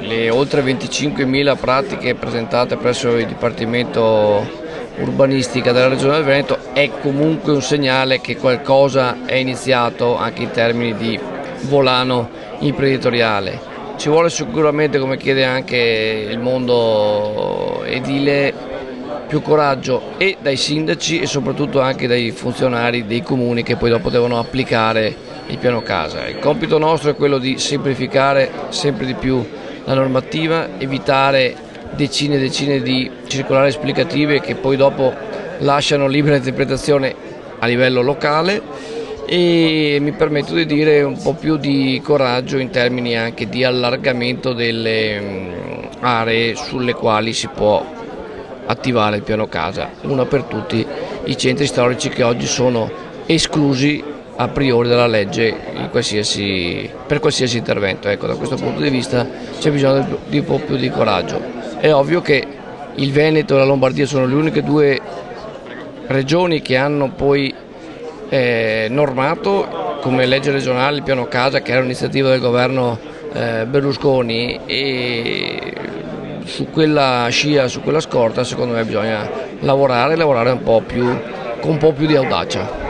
le oltre 25.000 pratiche presentate presso il Dipartimento Urbanistica della Regione del Veneto è comunque un segnale che qualcosa è iniziato anche in termini di volano imprenditoriale. Ci vuole sicuramente, come chiede anche il mondo edile, più coraggio e dai sindaci e soprattutto anche dai funzionari dei comuni che poi dopo devono applicare il piano casa. Il compito nostro è quello di semplificare sempre di più la normativa, evitare decine e decine di circolari esplicative che poi dopo lasciano libera interpretazione a livello locale, e mi permetto di dire un po' più di coraggio in termini anche di allargamento delle aree sulle quali si può attivare il piano casa, una per tutti i centri storici che oggi sono esclusi a priori dalla legge per qualsiasi intervento. Ecco, da questo punto di vista c'è bisogno di un po' più di coraggio. È ovvio che il Veneto e la Lombardia sono le uniche due regioni che hanno poi normato come legge regionale il piano casa, che era un'iniziativa del governo Berlusconi, e su quella scia, su quella scorta, secondo me bisogna lavorare con un po' più di audacia.